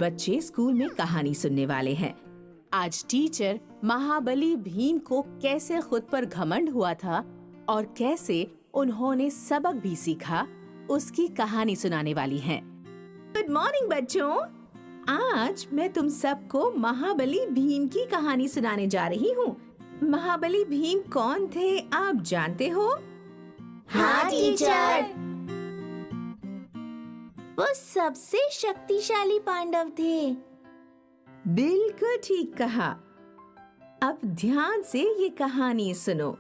बच्चे स्कूल में कहानी सुनने वाले हैं। आज टीचर महाबली भीम को कैसे खुद पर घमंड हुआ था और कैसे उन्होंने सबक भी सीखा, उसकी कहानी सुनाने वाली हैं। गुड मॉर्निंग बच्चों, आज मैं तुम सबको महाबली भीम की कहानी सुनाने जा रही हूँ। महाबली भीम कौन थे आप जानते हो? हाँ टीचर, वो सबसे शक्तिशाली पांडव थे। बिल्कुल ठीक कहा। अब ध्यान से ये कहानी सुनो।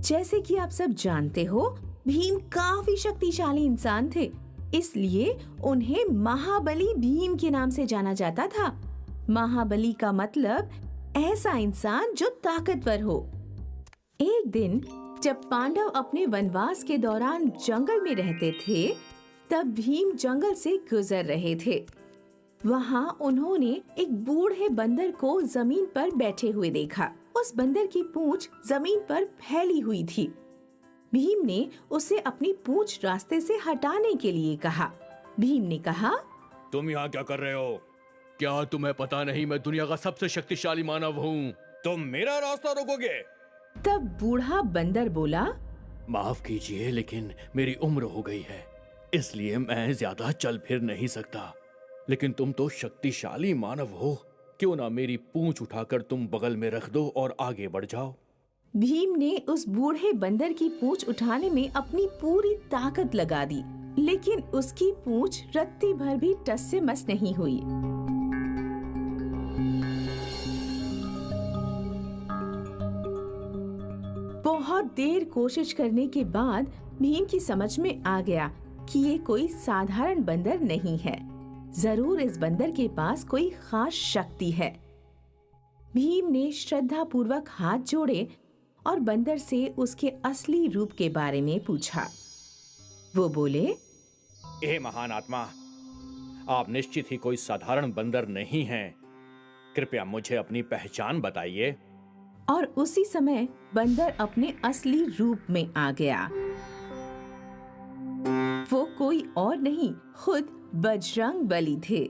जैसे कि आप सब जानते हो, भीम काफी शक्तिशाली इंसान थे, इसलिए उन्हें महाबली भीम के नाम से जाना जाता था। महाबली का मतलब ऐसा इंसान जो ताकतवर हो। एक दिन जब पांडव अपने वनवास के दौरान जंगल में रहते थे, तब भीम जंगल से गुजर रहे थे। वहाँ उन्होंने एक बूढ़े बंदर को जमीन पर बैठे हुए देखा। उस बंदर की पूंछ जमीन पर फैली हुई थी। भीम ने उसे अपनी पूंछ रास्ते से हटाने के लिए कहा। भीम ने कहा, तुम यहाँ क्या कर रहे हो? क्या तुम्हें पता नहीं मैं दुनिया का सबसे शक्तिशाली मानव हूँ? तुम मेरा रास्ता रोकोगे? तब बूढ़ा बंदर बोला, माफ कीजिए, लेकिन मेरी उम्र हो गई है, इसलिए मैं ज्यादा चल फिर नहीं सकता। लेकिन तुम तो शक्तिशाली मानव हो, क्यों ना मेरी पूंछ उठाकर तुम बगल में रख दो और आगे बढ़ जाओ। भीम ने उस बूढ़े बंदर की पूंछ उठाने में अपनी पूरी ताकत लगा दी, लेकिन उसकी पूंछ रत्ती भर भी टस से मस नहीं हुई। बहुत देर कोशिश करने के बाद भीम की समझ में आ गया कि ये कोई साधारण बंदर नहीं है। जरूर इस बंदर के पास कोई खास शक्ति है। भीम ने श्रद्धा पूर्वक हाथ जोड़े और बंदर से उसके असली रूप के बारे में पूछा। वो बोले, हे महान आत्मा, आप निश्चित ही कोई साधारण बंदर नहीं हैं। कृपया मुझे अपनी पहचान बताइए। और उसी समय बंदर अपने असली रूप में आ गया। वो कोई और नहीं, खुद बजरंग बली थे।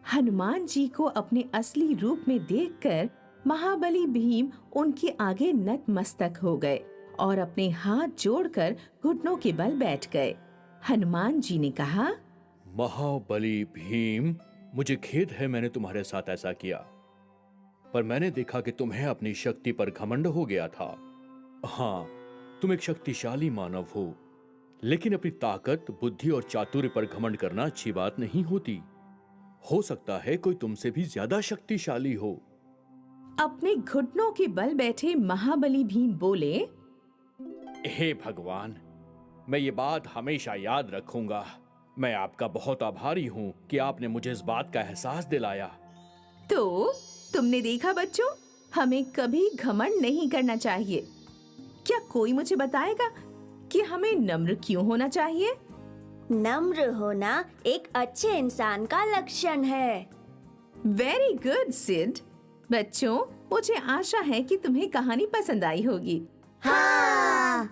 हनुमान जी को अपने असली रूप में देखकर महाबली भीम उनके आगे नतमस्तक हो गए और अपने हाथ जोड़कर घुटनों के बल बैठ गए। हनुमान जी ने कहा, महाबली भीम, मुझे खेद है मैंने तुम्हारे साथ ऐसा किया, पर मैंने देखा कि तुम्हें अपनी शक्ति पर घमंड हो गया था। हाँ, तुम एक शक्तिशाली मानव हो, लेकिन अपनी ताकत, बुद्धि और चातुर्य पर घमंड करना अच्छी बात नहीं होती। हो सकता है कोई तुमसे भी ज्यादा शक्तिशाली हो। अपने घुटनों के बल बैठे महाबली भीम बोले, हे भगवान, मैं ये बात हमेशा याद रखूंगा। मैं आपका बहुत आभारी हूँ कि आपने मुझे इस बात का एहसास दिलाया। तो तुमने देखा बच्चों, हमें कभी घमंड नहीं करना चाहिए। क्या कोई मुझे बताएगा कि हमें नम्र क्यों होना चाहिए? नम्र होना एक अच्छे इंसान का लक्षण है। Very good said. बच्चों, मुझे आशा है कि तुम्हें कहानी पसंद आई होगी। हाँ।